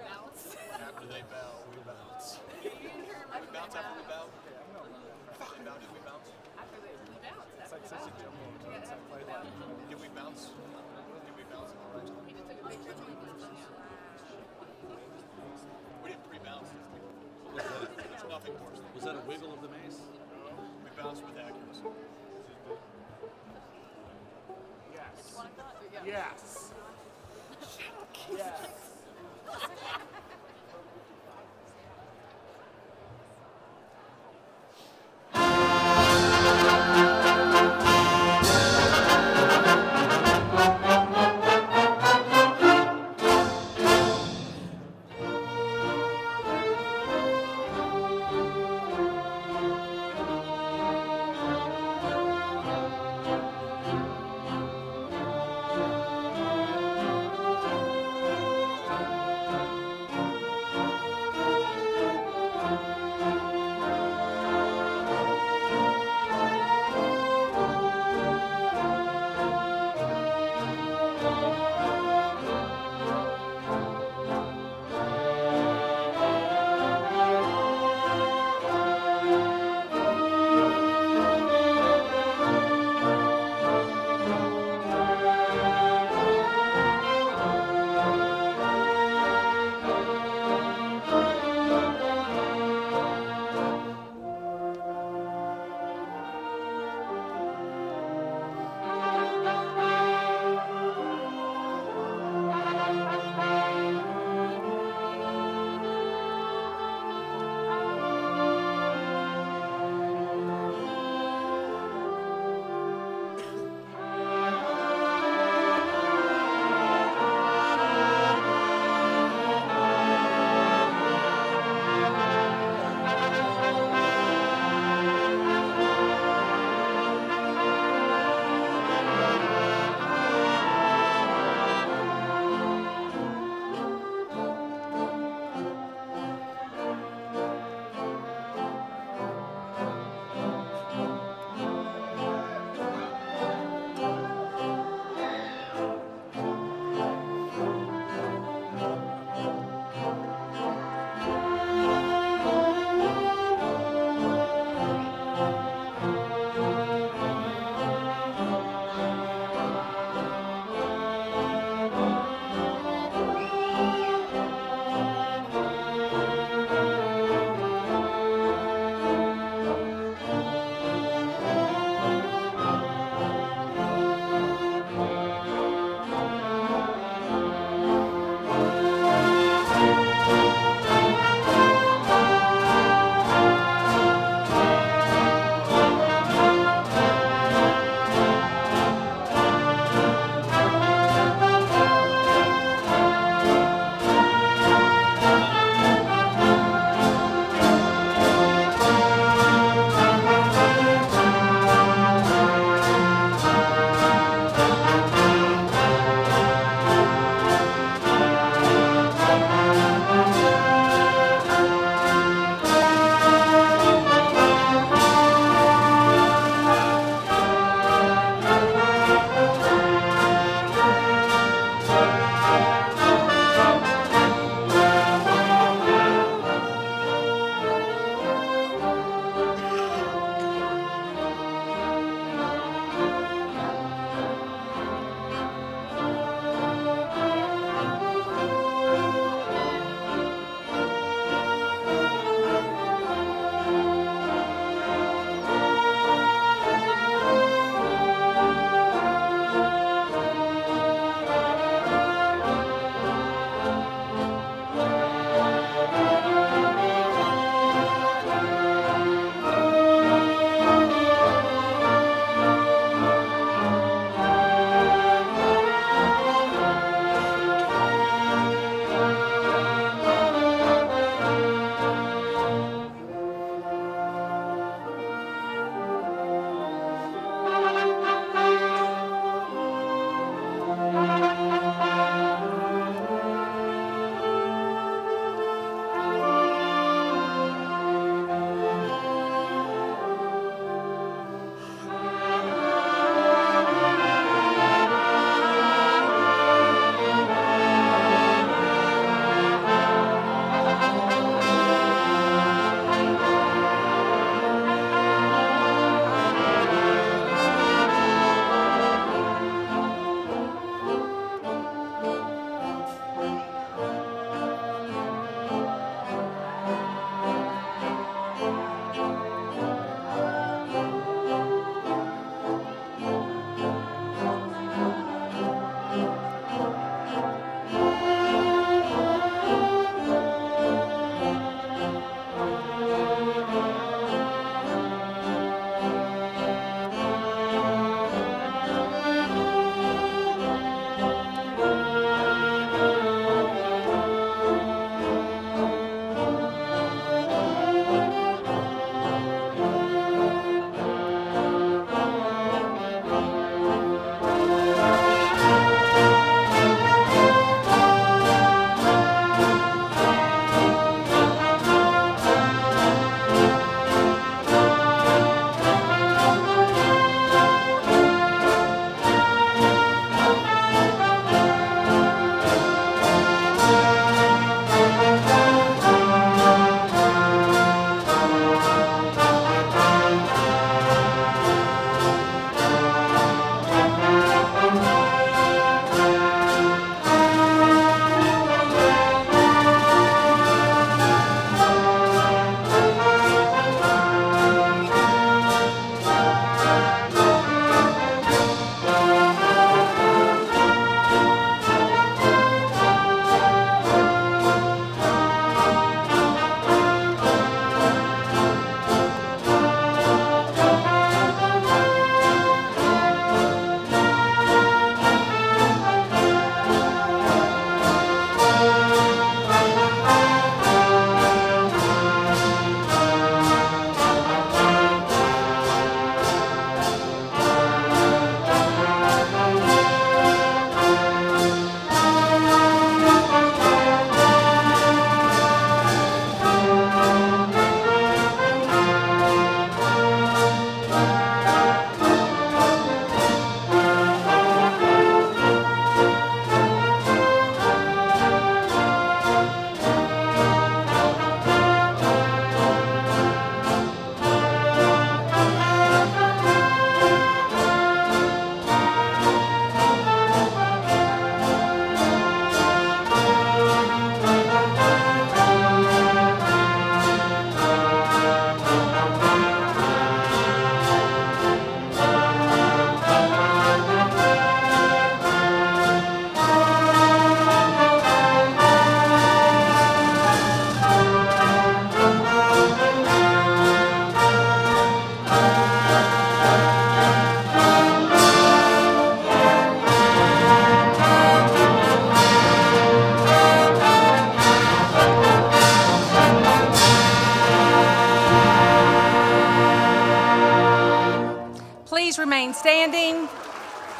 After they bow, we bounce. We bounce after we bow. After we bow, did we bounce? It's like such a jumble. Did we bounce? Did we bounce all right? We didn't pre-bounce. There's nothing worse. Was that a wiggle of the mace? We bounced with accuracy. Yes. Yes. Yes.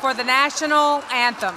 for the national anthem.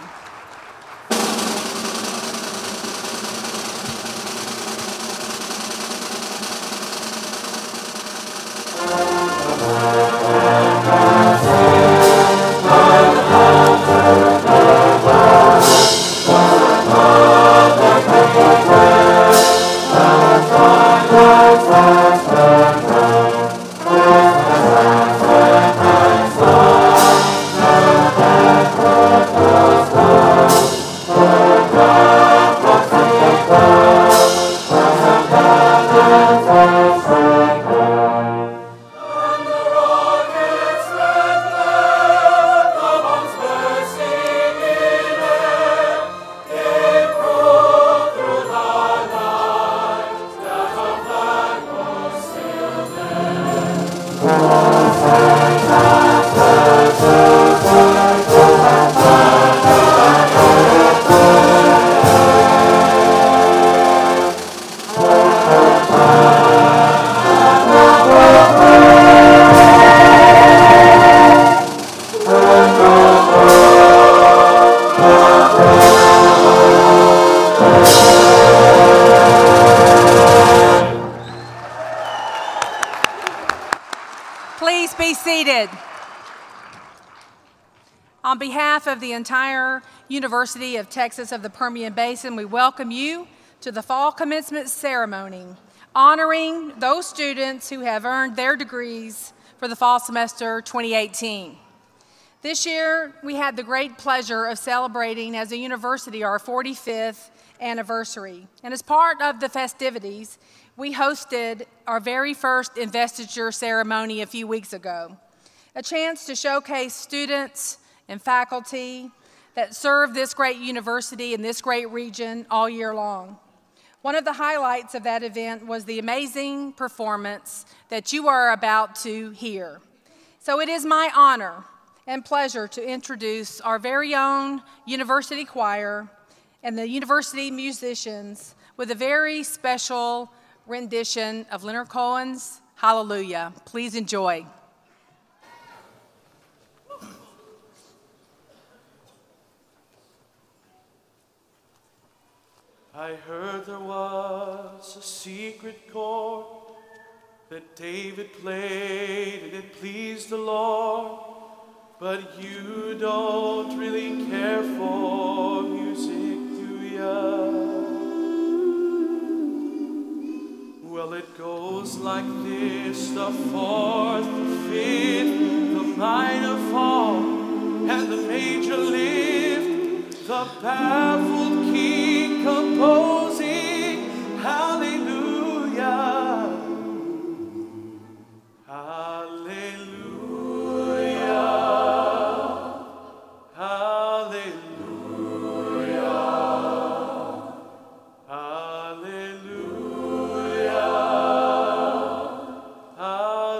Please be seated. On behalf of the entire University of Texas of the Permian Basin, we welcome you to the Fall Commencement Ceremony, honoring those students who have earned their degrees for the fall semester 2018. This year, we had the great pleasure of celebrating as a university our 45th anniversary. And as part of the festivities, we hosted our very first investiture ceremony a few weeks ago, a chance to showcase students and faculty that serve this great university in this great region all year long. One of the highlights of that event was the amazing performance that you are about to hear. So it is my honor and pleasure to introduce our very own university choir and the university musicians with a very special rendition of Leonard Cohen's Hallelujah. Please enjoy. I heard there was a secret chord that David played and it pleased the Lord, but you don't really care for music, do ya? Well, it goes like this: the fourth, the fifth, the minor fall, and the major lift, the baffled king composing hallelujah, hallelujah, hallelujah, hallelujah, hallelujah.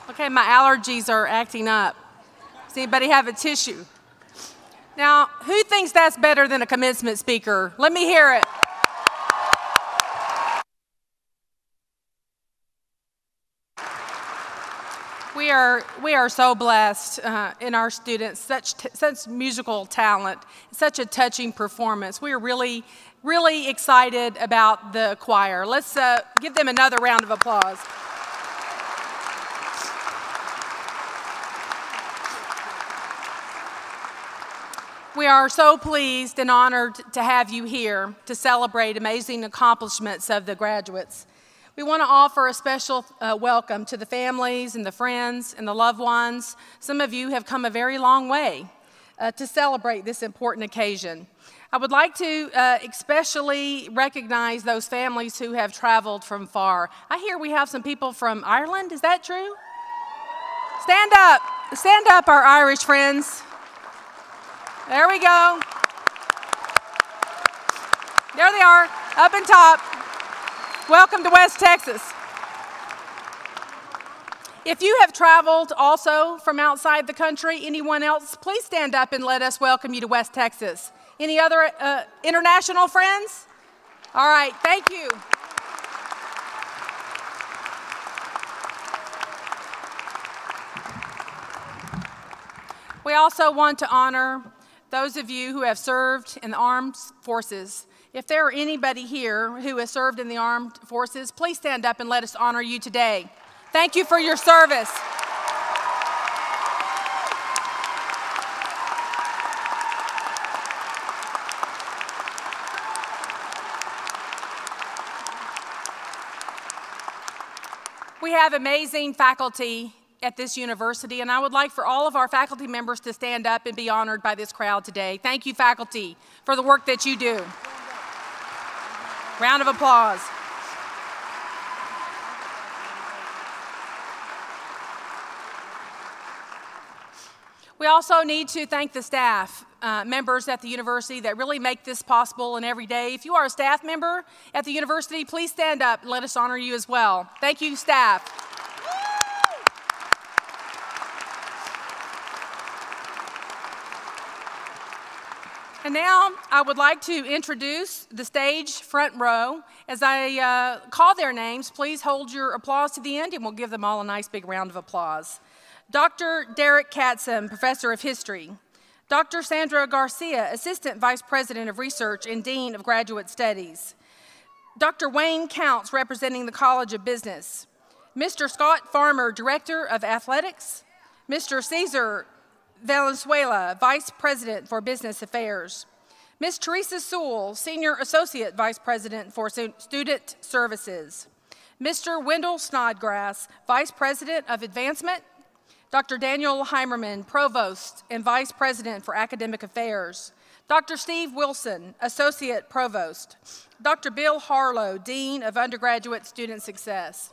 Okay, my allergies are acting up. Does anybody have a tissue? Now, who thinks that's better than a commencement speaker? Let me hear it. We are so blessed in our students, such musical talent, such a touching performance. We are really, really excited about the choir. Let's give them another round of applause. We are so pleased and honored to have you here to celebrate amazing accomplishments of the graduates. We want to offer a special welcome to the families and the friends and the loved ones. Some of you have come a very long way to celebrate this important occasion. I would like to especially recognize those families who have traveled from far. I hear we have some people from Ireland. Is that true? Stand up, our Irish friends. There we go. There they are, up and top. Welcome to West Texas. If you have traveled also from outside the country, anyone else, please stand up and let us welcome you to West Texas. Any other international friends? All right, thank you. We also want to honor those of you who have served in the armed forces. If there are anybody here who has served in the armed forces, please stand up and let us honor you today. Thank you for your service. We have amazing faculty at this university, and I would like for all of our faculty members to stand up and be honored by this crowd today. Thank you, faculty, for the work that you do. Round of applause. We also need to thank the staff members at the university that really make this possible and every day. If you are a staff member at the university, please stand up and let us honor you as well. Thank you, staff. And now I would like to introduce the stage front row. As I call their names, please hold your applause to the end and we'll give them all a nice big round of applause. Dr. Derek Katzum, Professor of History. Dr. Sandra Garcia, Assistant Vice President of Research and Dean of Graduate Studies. Dr. Wayne Counts, representing the College of Business. Mr. Scott Farmer, Director of Athletics. Mr. Cesar Valenzuela, Vice President for Business Affairs. Ms. Teresa Sewell, Senior Associate Vice President for Student Services. Mr. Wendell Snodgrass, Vice President of Advancement. Dr. Daniel Heimerman, Provost and Vice President for Academic Affairs. Dr. Steve Wilson, Associate Provost. Dr. Bill Harlow, Dean of Undergraduate Student Success.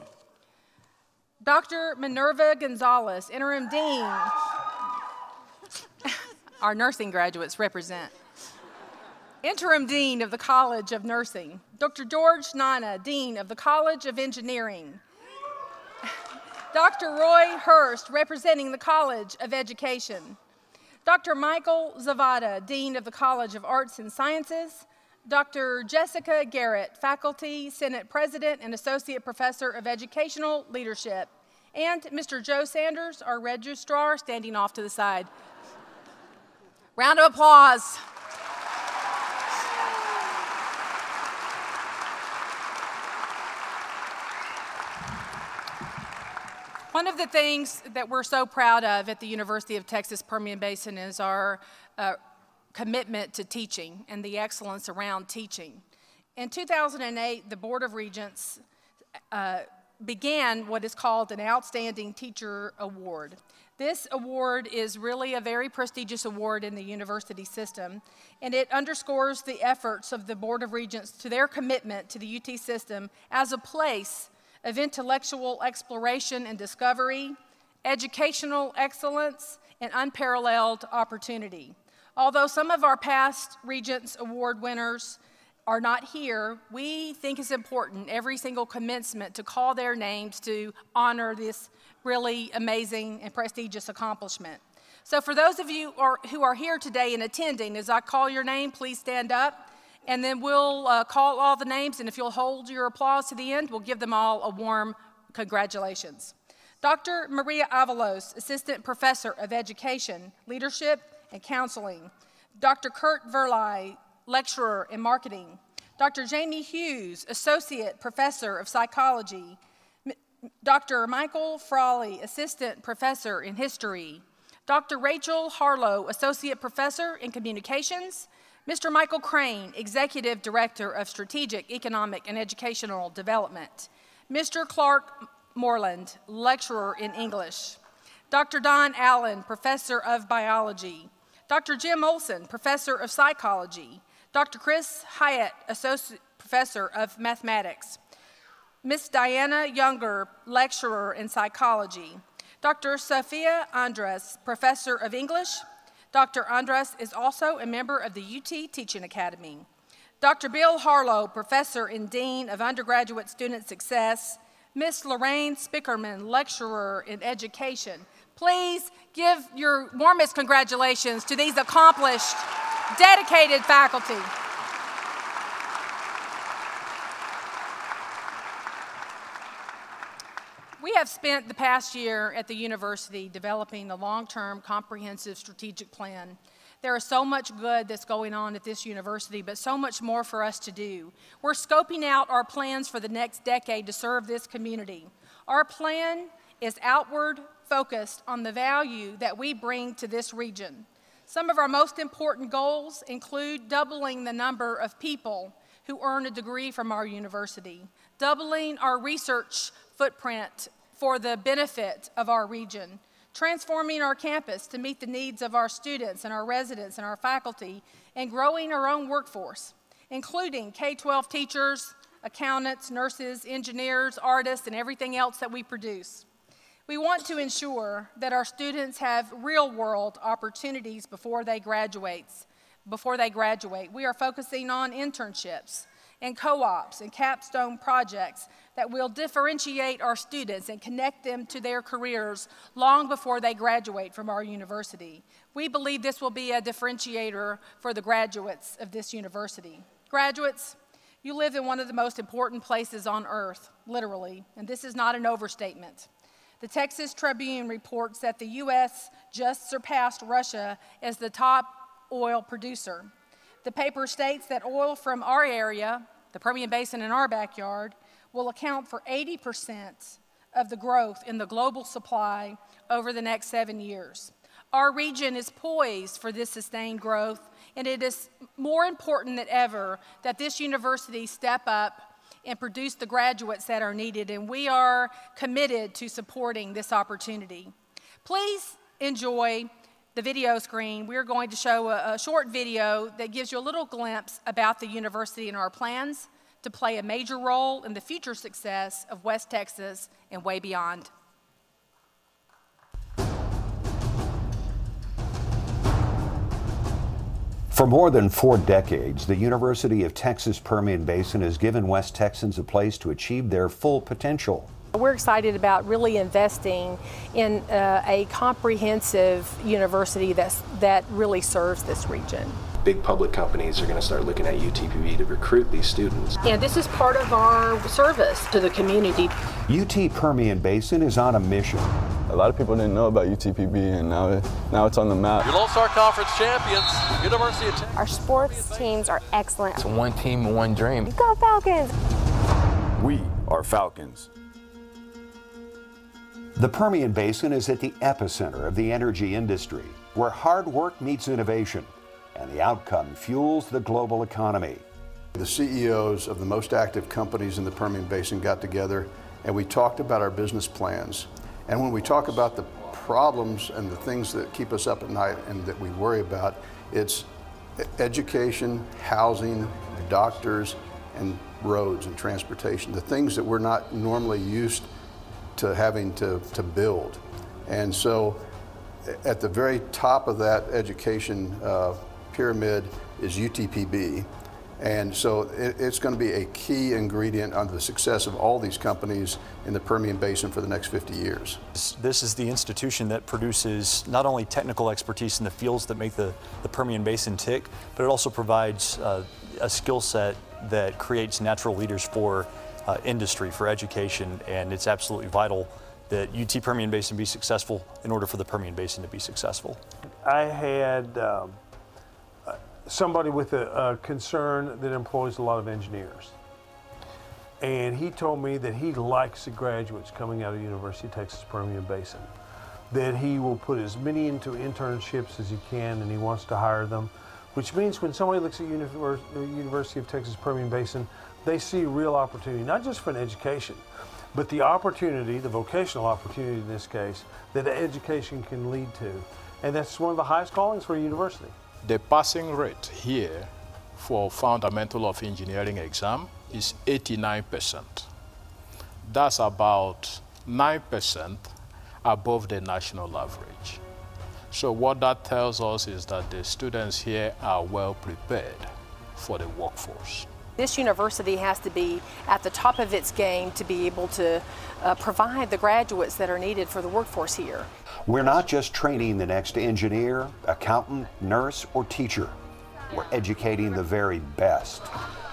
Dr. Minerva Gonzalez, Interim Dean. Our nursing graduates represent. Interim Dean of the College of Nursing. Dr. George Nana, Dean of the College of Engineering. Dr. Roy Hurst, representing the College of Education. Dr. Michael Zavada, Dean of the College of Arts and Sciences. Dr. Jessica Garrett, Faculty, Senate President, and Associate Professor of Educational Leadership. And Mr. Joe Sanders, our registrar, standing off to the side. Round of applause. One of the things that we're so proud of at the University of Texas Permian Basin is our commitment to teaching and the excellence around teaching. In 2008, the Board of Regents began what is called an Outstanding Teacher Award. This award is really a very prestigious award in the university system, and it underscores the efforts of the Board of Regents to their commitment to the UT system as a place of intellectual exploration and discovery, educational excellence, and unparalleled opportunity. Although some of our past Regents Award winners are not here, we think it's important every single commencement to call their names to honor this really amazing and prestigious accomplishment. So for those of you who are here today and attending, as I call your name, please stand up, and then we'll call all the names, and if you'll hold your applause to the end, we'll give them all a warm congratulations. Dr. Maria Avalos, Assistant Professor of Education, Leadership, and Counseling. Dr. Kurt Verley, Lecturer in Marketing. Dr. Jamie Hughes, Associate Professor of Psychology. Dr. Michael Frawley, Assistant Professor in History. Dr. Rachel Harlow, Associate Professor in Communications. Mr. Michael Crane, Executive Director of Strategic, Economic, and Educational Development. Mr. Clark Moreland, Lecturer in English. Dr. Don Allen, Professor of Biology. Dr. Jim Olson, Professor of Psychology. Dr. Chris Hyatt, Associate Professor of Mathematics. Ms. Diana Younger, Lecturer in Psychology. Dr. Sophia Andres, Professor of English. Dr. Andres is also a member of the UT Teaching Academy. Dr. Bill Harlow, Professor and Dean of Undergraduate Student Success. Ms. Lorraine Spickerman, Lecturer in Education. Please give your warmest congratulations to these accomplished, dedicated faculty. We have spent the past year at the university developing a long-term, comprehensive strategic plan. There is so much good that's going on at this university, but so much more for us to do. We're scoping out our plans for the next decade to serve this community. Our plan is outward focused on the value that we bring to this region. Some of our most important goals include doubling the number of people who earn a degree from our university, doubling our research footprint for the benefit of our region, transforming our campus to meet the needs of our students and our residents and our faculty, and growing our own workforce, including K-12 teachers, accountants, nurses, engineers, artists, and everything else that we produce. We want to ensure that our students have real-world opportunities before they graduate. We are focusing on internships and co-ops and capstone projects that will differentiate our students and connect them to their careers long before they graduate from our university. We believe this will be a differentiator for the graduates of this university. Graduates, you live in one of the most important places on earth, literally, and this is not an overstatement. The Texas Tribune reports that the U.S. just surpassed Russia as the top oil producer. The paper states that oil from our area, the Permian Basin in our backyard, will account for 80% of the growth in the global supply over the next 7 years. Our region is poised for this sustained growth, and it is more important than ever that this university step up and produce the graduates that are needed, and we are committed to supporting this opportunity. Please enjoy the video screen. We're going to show a short video that gives you a little glimpse about the university and our plans to play a major role in the future success of West Texas and way beyond. For more than 4 decades, the University of Texas Permian Basin has given West Texans a place to achieve their full potential. We're excited about really investing in a comprehensive university that really serves this region. Big public companies are going to start looking at UTPB to recruit these students. And this is part of our service to the community. UT Permian Basin is on a mission. A lot of people didn't know about UTPB, and now it's on the map. Your Lone Star Conference champions, University of Texas. Our sports teams are excellent. It's one team, one dream. Go Falcons! We are Falcons. The Permian Basin is at the epicenter of the energy industry, where hard work meets innovation, and the outcome fuels the global economy. The CEOs of the most active companies in the Permian Basin got together, and we talked about our business plans. And when we talk about the problems and the things that keep us up at night and that we worry about, it's education, housing, doctors, and roads and transportation, the things that we're not normally used to having to build. And so at the very top of that education pyramid is UTPB. And so it's going to be a key ingredient on the success of all these companies in the Permian Basin for the next 50 years. This is the institution that produces not only technical expertise in the fields that make the Permian Basin tick, but it also provides a skill set that creates natural leaders for industry, for education, and it's absolutely vital that UT Permian Basin be successful in order for the Permian Basin to be successful. I had somebody with a concern that employs a lot of engineers. And he told me that he likes the graduates coming out of University of Texas Permian Basin, that he will put as many into internships as he can, and he wants to hire them, which means when somebody looks at University of Texas Permian Basin, they see real opportunity, not just for an education, but the opportunity, the vocational opportunity in this case, that education can lead to. And that's one of the highest callings for a university. The passing rate here for Fundamental of Engineering exam is 89%. That's about 9% above the national average. So what that tells us is that the students here are well prepared for the workforce. This university has to be at the top of its game to be able to provide the graduates that are needed for the workforce here. We're not just training the next engineer, accountant, nurse, or teacher. We're educating the very best.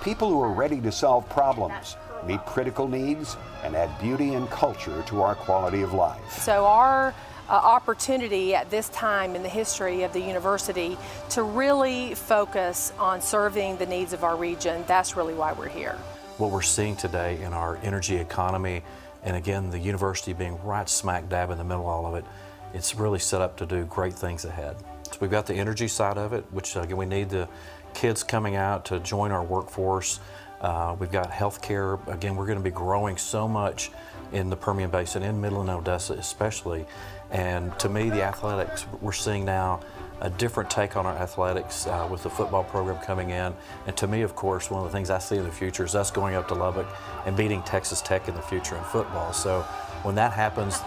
People who are ready to solve problems, meet critical needs, and add beauty and culture to our quality of life. So our opportunity at this time in the history of the university to really focus on serving the needs of our region, that's really why we're here. What we're seeing today in our energy economy, and again, the university being right smack dab in the middle of all of it, it's really set up to do great things ahead. So we've got the energy side of it, which again, we need the kids coming out to join our workforce. We've got healthcare. Again, we're going to be growing so much in the Permian Basin, in Midland and Odessa especially. And to me, the athletics, we're seeing now a different take on our athletics with the football program coming in. And to me, of course, one of the things I see in the future is us going up to Lubbock and beating Texas Tech in the future in football. So when that happens,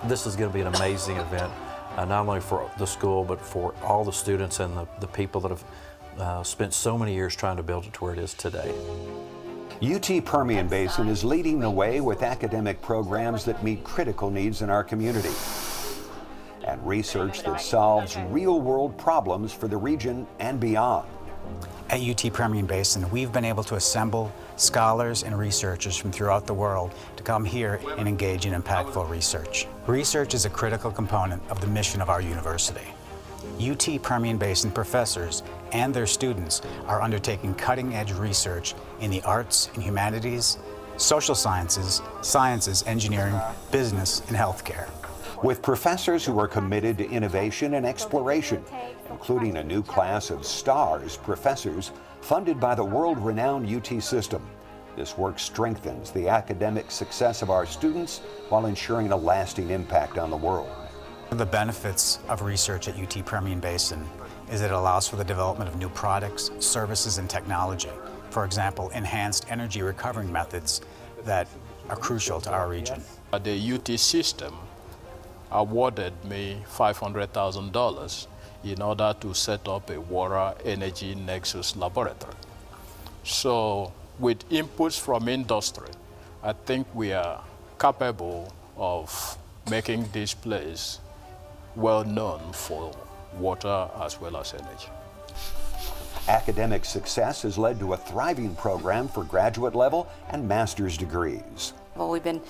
this is going to be an amazing event, not only for the school, but for all the students and the people that have spent so many years trying to build it to where it is today. UT Permian Basin is leading the way with academic programs that meet critical needs in our community and research that solves real-world problems for the region and beyond. At UT Permian Basin, we've been able to assemble scholars and researchers from throughout the world to come here and engage in impactful research. Research is a critical component of the mission of our university. UT Permian Basin professors and their students are undertaking cutting-edge research in the arts and humanities, social sciences, engineering, business, and healthcare. With professors who are committed to innovation and exploration, including a new class of STARS professors funded by the world-renowned UT system. This work strengthens the academic success of our students while ensuring a lasting impact on the world. One of the benefits of research at UT Permian Basin is that it allows for the development of new products, services, and technology. For example, enhanced energy recovery methods that are crucial to our region. The UT system awarded me $500,000 in order to set up a water energy nexus laboratory. So with inputs from industry, I think we are capable of making this place well known for water as well as energy. Academic success has led to a thriving program for graduate level and master's degrees. Well, we've been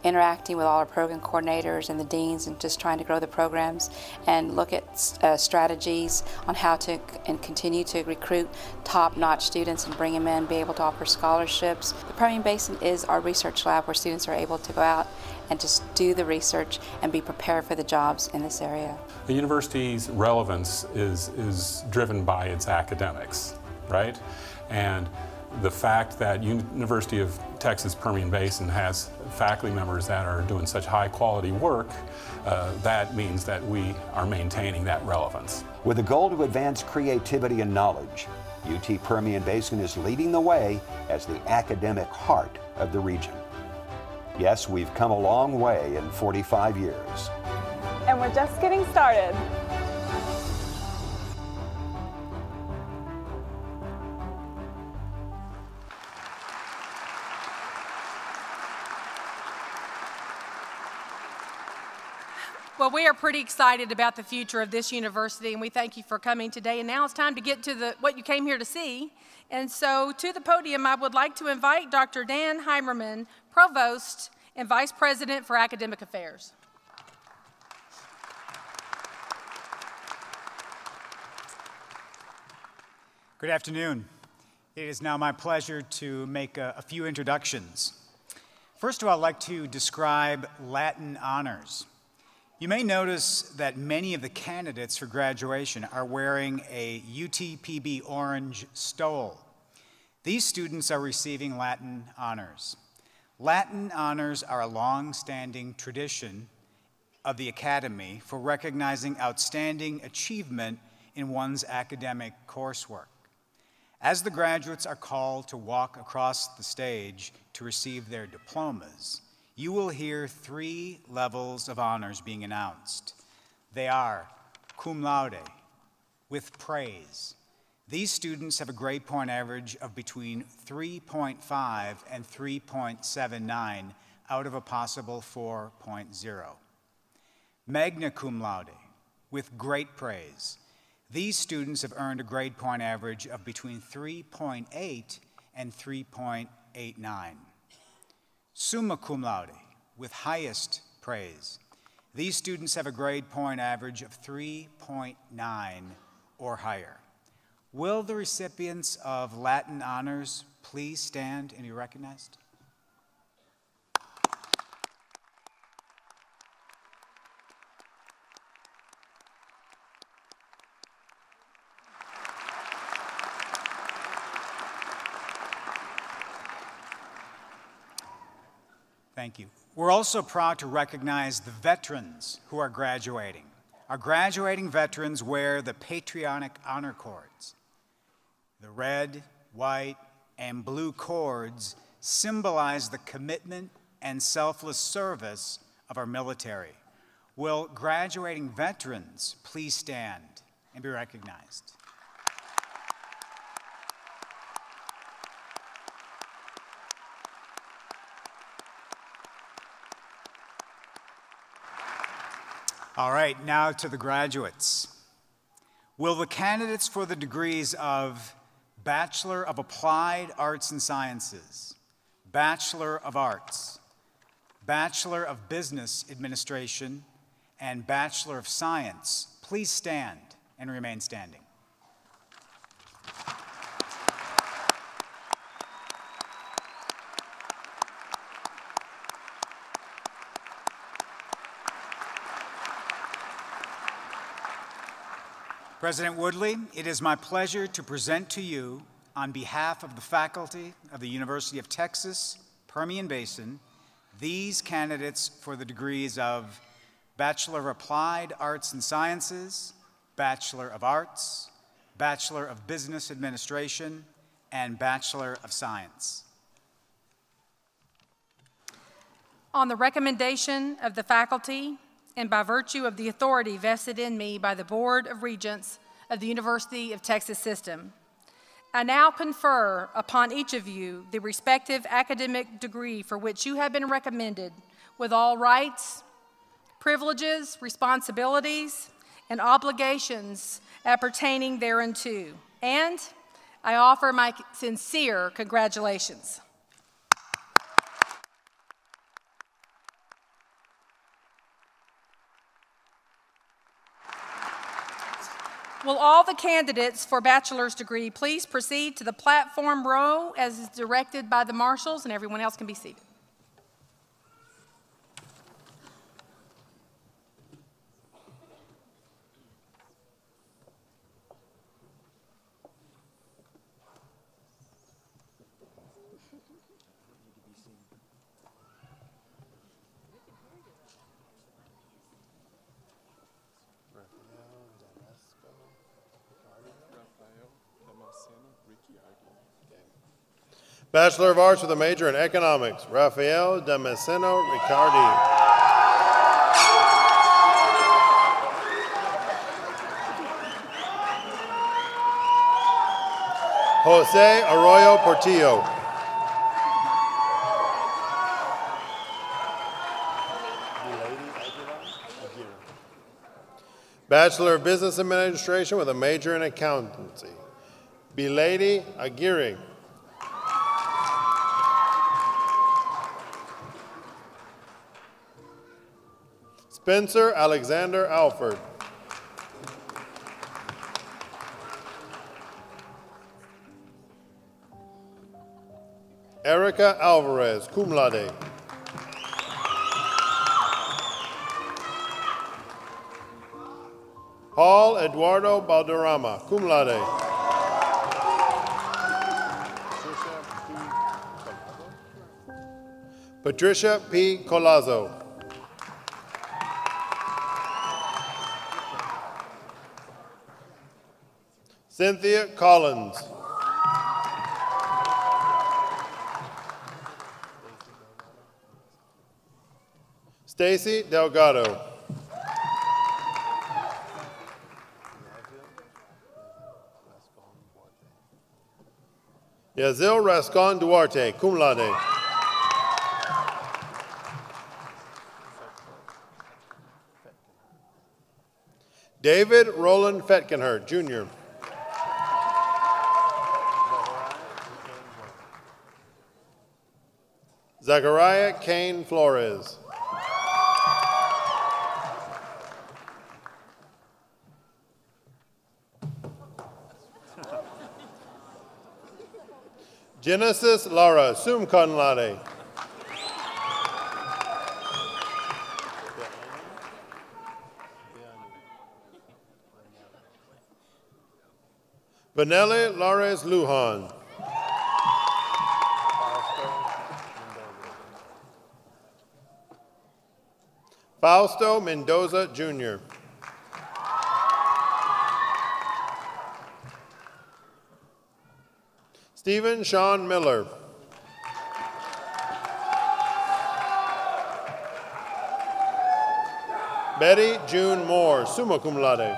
interacting with all our program coordinators and the deans and just trying to grow the programs and look at strategies on how to continue to recruit top-notch students and bring them in, be able to offer scholarships. The Permian Basin is our research lab where students are able to go out and just do the research and be prepared for the jobs in this area. The university's relevance is driven by its academics, right? And the fact that University of Texas Permian Basin has faculty members that are doing such high quality work, that means that we are maintaining that relevance. With a goal to advance creativity and knowledge, UT Permian Basin is leading the way as the academic heart of the region. Yes, we've come a long way in 45 years. And we're just getting started. Well, we are pretty excited about the future of this university, and we thank you for coming today. And now it's time to get to what you came here to see. And so to the podium, I would like to invite Dr. Dan Heimerman, Provost and Vice President for Academic Affairs. Good afternoon. It is now my pleasure to make a few introductions. First of all, I'd like to describe Latin honors. You may notice that many of the candidates for graduation are wearing a UTPB orange stole. These students are receiving Latin honors. Latin honors are a long-standing tradition of the Academy for recognizing outstanding achievement in one's academic coursework. As the graduates are called to walk across the stage to receive their diplomas, you will hear 3 levels of honors being announced. They are cum laude, with praise. These students have a grade point average of between 3.5 and 3.79 out of a possible 4.0. Magna cum laude, with great praise. These students have earned a grade point average of between 3.8 and 3.89. Summa cum laude, with highest praise. These students have a grade point average of 3.9 or higher. Will the recipients of Latin honors please stand and be recognized? Thank you. We're also proud to recognize the veterans who are graduating. Our graduating veterans wear the patriotic honor cords. The red, white, and blue cords symbolize the commitment and selfless service of our military. Will graduating veterans please stand and be recognized? All right, now to the graduates. Will the candidates for the degrees of Bachelor of Applied Arts and Sciences, Bachelor of Arts, Bachelor of Business Administration, and Bachelor of Science please stand and remain standing? President Woodley, it is my pleasure to present to you, on behalf of the faculty of the University of Texas, Permian Basin, these candidates for the degrees of Bachelor of Applied Arts and Sciences, Bachelor of Arts, Bachelor of Business Administration, and Bachelor of Science. On the recommendation of the faculty, and by virtue of the authority vested in me by the Board of Regents of the University of Texas System, I now confer upon each of you the respective academic degree for which you have been recommended, with all rights, privileges, responsibilities, and obligations appertaining thereunto. And I offer my sincere congratulations. Will all the candidates for bachelor's degree please proceed to the platform row as is directed by the marshals, and everyone else can be seated. Bachelor of Arts with a major in Economics, Rafael Damasceno Riccardi. Jose Arroyo Portillo. Bachelor of Business Administration with a major in accountancy, Bilady Aguirre. Spencer Alexander Alford. Erica Alvarez, cum laude. Paul Eduardo Balderrama, cum laude. Patricia P. Colazo. Cynthia Collins. Stacy Delgado. Yazil Rascon Duarte, cum laude. David Roland Fetkenher, Jr. Zachariah Kane Flores. Genesis Lara, sum cum laude. Vanelli Lares Lujan. Fausto Mendoza, Jr. Stephen Sean Miller. Betty June Moore, summa cum laude.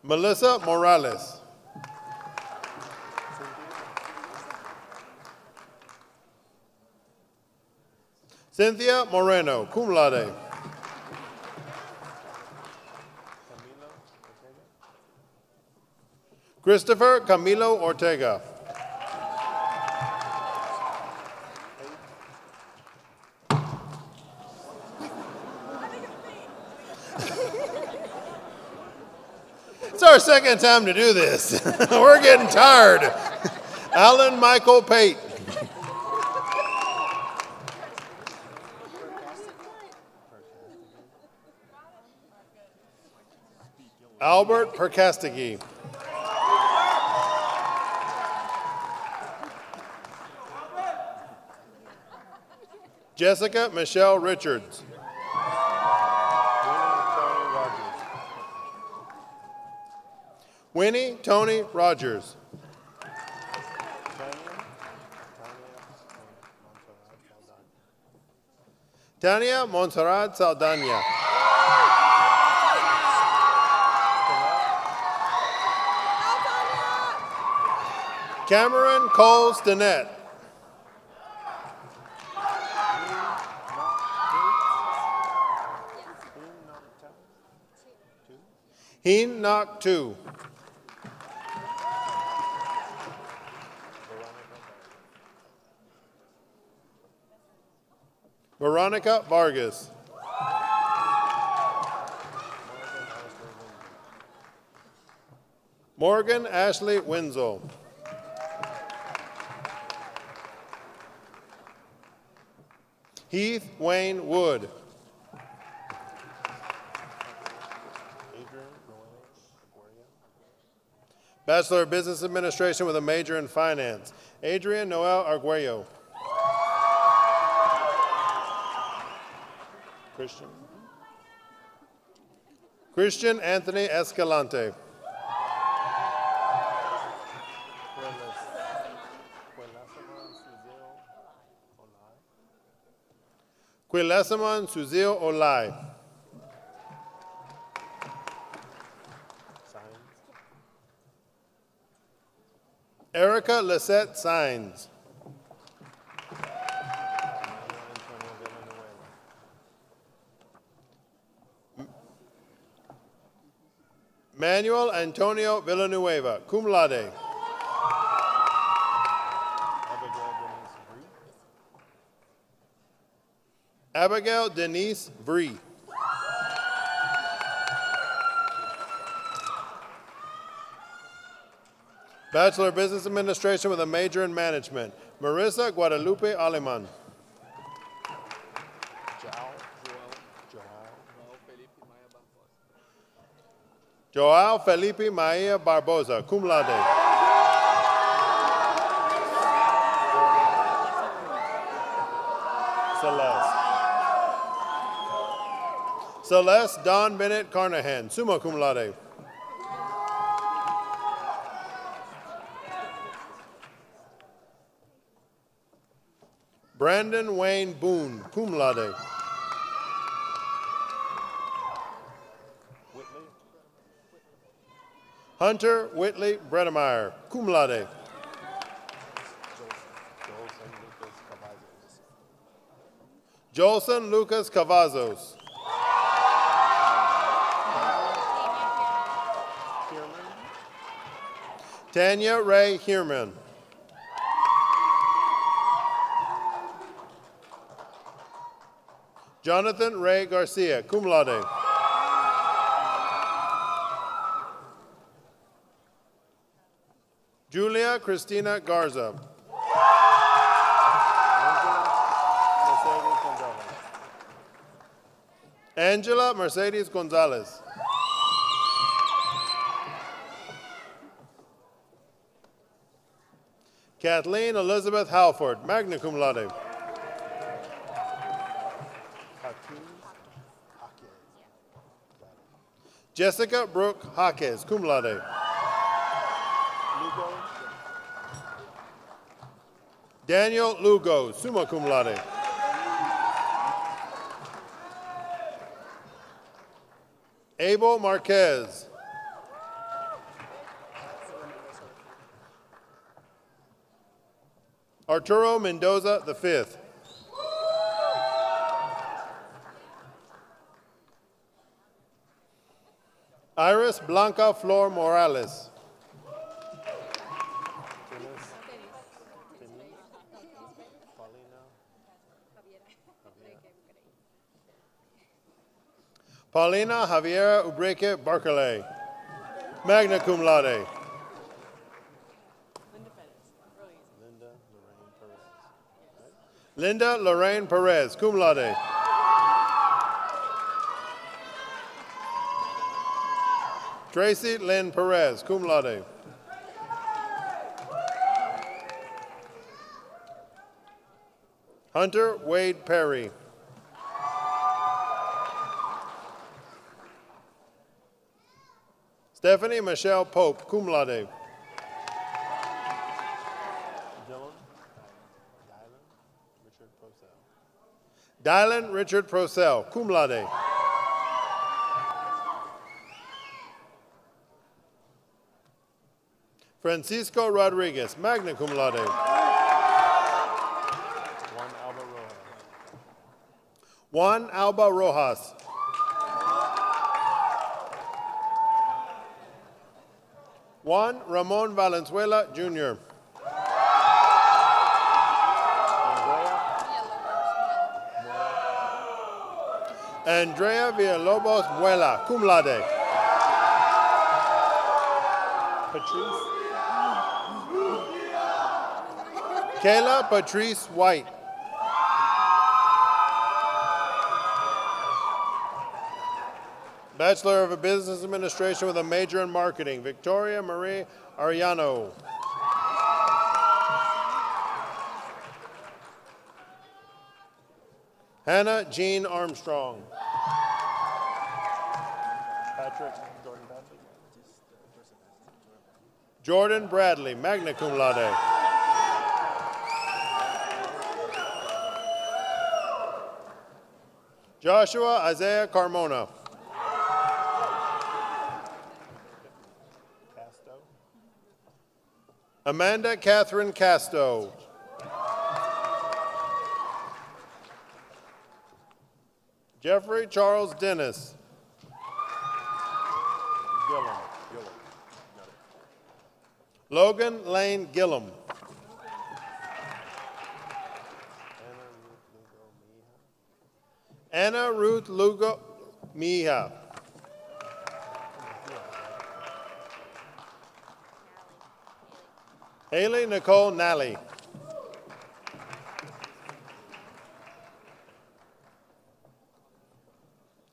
Melissa Morales. Cynthia Moreno, cum laude. Christopher Camilo Ortega. It's our second time to do this. We're getting tired. Alan Michael Pate. Albert Percastegui. Jessica Michelle Richards. Winnie Tony Rogers. Tania Montserrat Saldana. Cameron Cole Stinnett. Heen Nok Tu. Veronica Vargas. Morgan Ashley Wenzel. Heath Wayne Wood. Bachelor of Business Administration with a major in finance, Adrian Noel Arguello. Christian Anthony Escalante. Quilesamon Suzil Olai. Erica Lisette Sines. Manuel Antonio Villanueva, cum laude. Abigail Denise Bree. Bachelor of Business Administration with a major in Management, Marissa Guadalupe Aleman. Joao Felipe Maia Barbosa, cum laude. Celeste Don Bennett Carnahan, summa cum laude. Brandon Wayne Boone, cum laude. Hunter Whitley Bredemeyer, cum laude. Jolson Lucas Cavazos. Tanya Ray Hierman. Jonathan Ray Garcia, cum laude. Julia Cristina Garza. Angela Mercedes Gonzalez. Kathleen Elizabeth Halford, magna cum laude. Jessica Brooke Jaques, cum laude. Daniel Lugo, summa cum laude. Abel Marquez. Arturo Mendoza V. Iris Blanca Flor Morales. Paulina Javiera Ubreque Barcalay, magna cum laude. Linda Lorraine Perez, cum laude. Tracy Lynn Perez, cum laude. Hunter Wade Perry. Stephanie Michelle Pope, cum laude. Dylan Richard Procell, cum laude. Francisco Rodriguez, magna cum laude. Juan Alba Rojas. Juan Ramon Valenzuela, Jr. Andrea Villalobos Muela, cum laude. Patrice. Kayla Patrice White. Bachelor of Business Administration with a major in Marketing, Victoria Marie Ariano. Hannah Jean Armstrong. Jordan Bradley, magna cum laude. Joshua Isaiah Carmona. Amanda Catherine Casto. Jeffrey Charles Dennis. Logan Lane Gillum. Anna Ruth Lugo Mija. Haley Nicole Nally.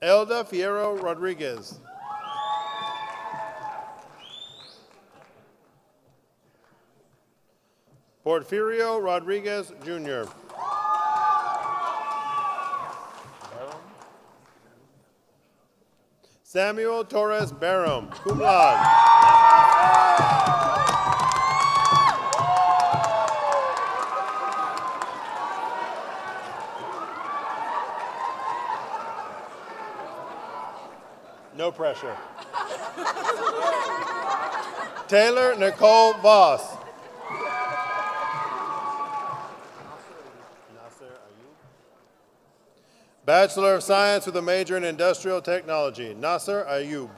Elda Fierro Rodriguez. Porfirio Rodriguez Jr. Samuel Torres Barham, cum laude. No pressure. Taylor Nicole Voss. Bachelor of Science with a major in Industrial Technology, Nasser Ayub.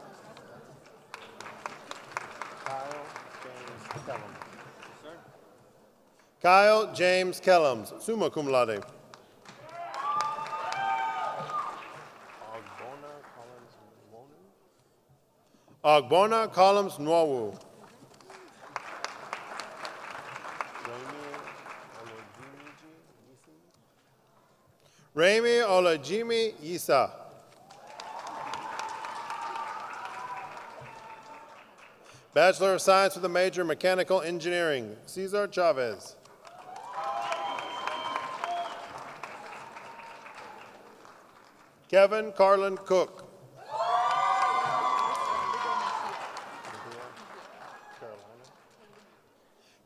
Kyle James Kellums, summa cum laude. Ogbonna Collins Nwawu. Rami Olajimi Isa. Bachelor of Science with a major in Mechanical Engineering, Cesar Chavez. Kevin Carlin Cook.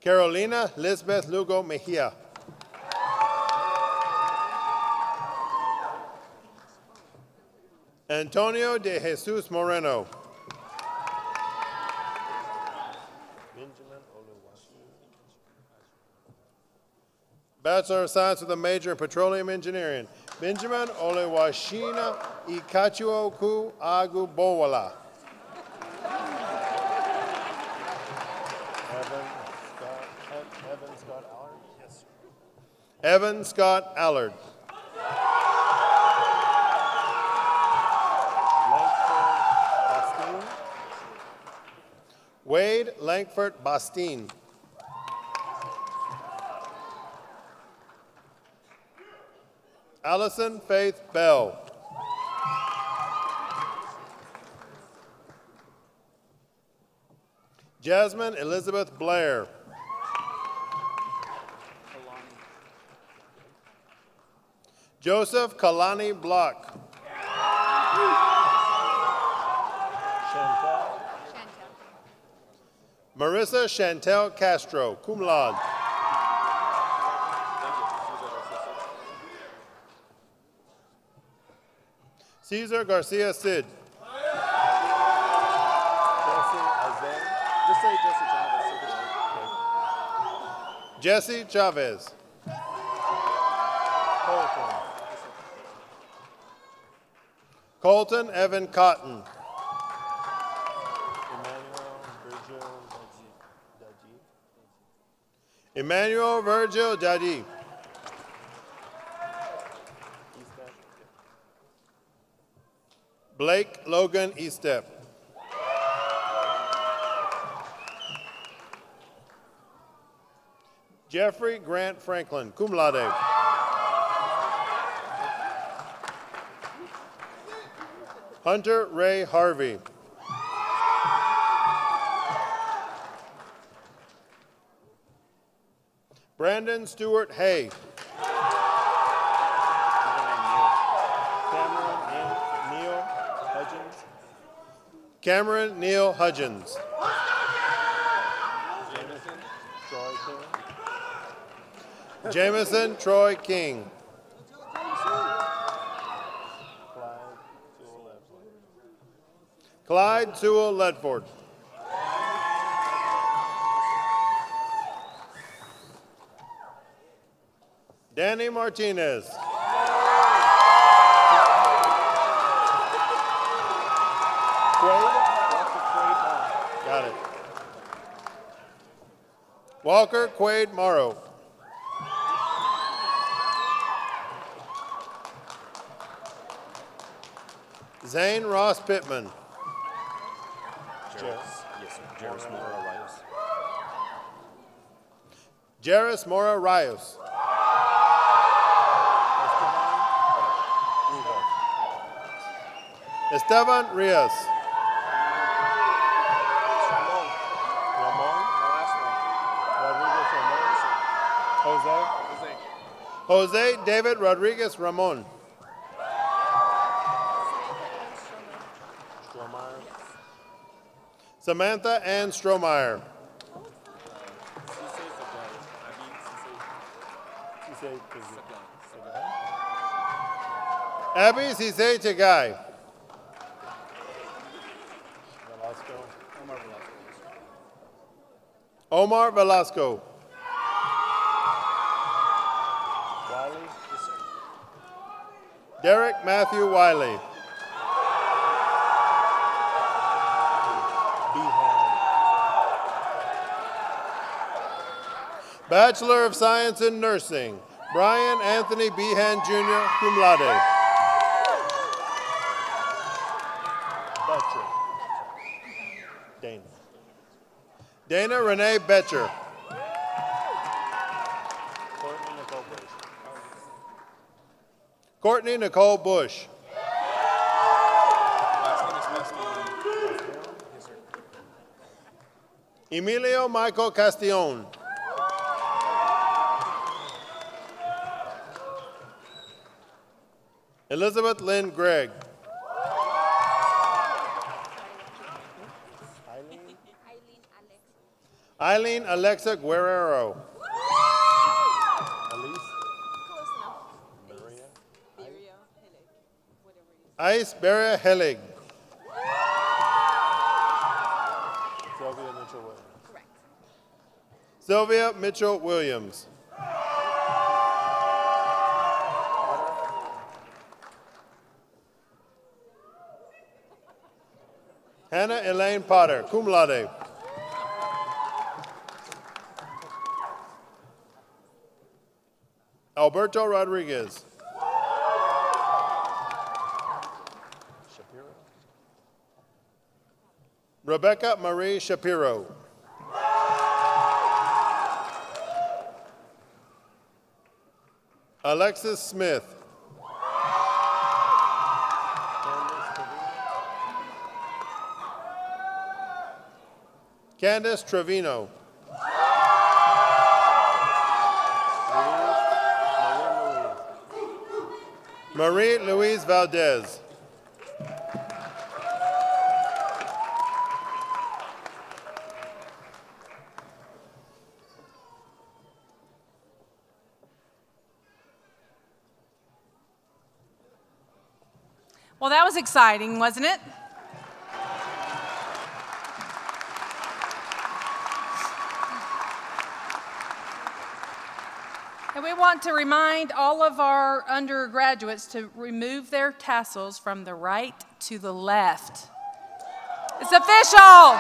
Carolina Lisbeth Lugo Mejia. Antonio de Jesus Moreno. Bachelor of Science with a major in Petroleum Engineering, Benjamin Olewashina Ikachuoku Agubowala. Evan Scott Allard. Wade Langford Bastine. Allison Faith Bell. Jasmine Elizabeth Blair. Joseph Kalani Block. Marissa Chantel Castro, cum laude. Cesar Garcia Sid. Jesse Chavez. Colton Evan Cotton. Emmanuel Virgil Jadi. Blake Logan Estep. Jeffrey Grant Franklin, cum laude. Hunter Ray Harvey. Brandon Stewart Hay. Cameron Neal Hudgens. Jameson Troy King. Clyde Sewell Ledford. Danny Martinez. Quade Got it. Walker Quaid Morrow. Zane Ross Pittman. Jairus Mora Rios. Jairus Mora Rios. Esteban Rios. Jose David Rodriguez Ramon. Samantha Ann Strohmeyer. Abby Cisse Chagai. Omar Velasco. Derek Matthew Wiley. Bachelor of Science in Nursing, Brian Anthony Behan Jr., cum laude. Dana. Dana Renee Betcher. Courtney Nicole Bush. Emilio Michael Castillon. Elizabeth Lynn Gregg. Eileen Alexa Guerrero. Ice Beria Helig. Sylvia Mitchell Williams. Correct. Sylvia Mitchell Williams. Hannah Elaine Potter, cum laude. Alberto Rodriguez. Rebecca Marie Shapiro. Alexis Smith. Candace Trevino. Marie Louise Valdez. Well, that was exciting, wasn't it? And we want to remind all of our undergraduates to remove their tassels from the right to the left. It's official!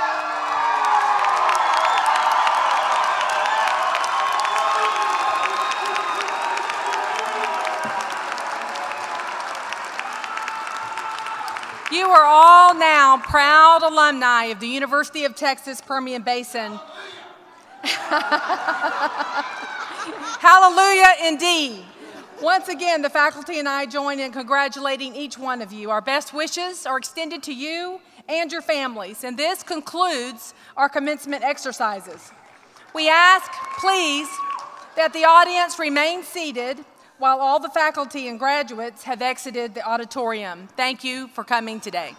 You are all now proud alumni of the University of Texas Permian Basin. Hallelujah indeed. Once again, the faculty and I join in congratulating each one of you. Our best wishes are extended to you and your families, and this concludes our commencement exercises. We ask, please, that the audience remain seated while all the faculty and graduates have exited the auditorium. Thank you for coming today.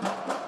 Amen.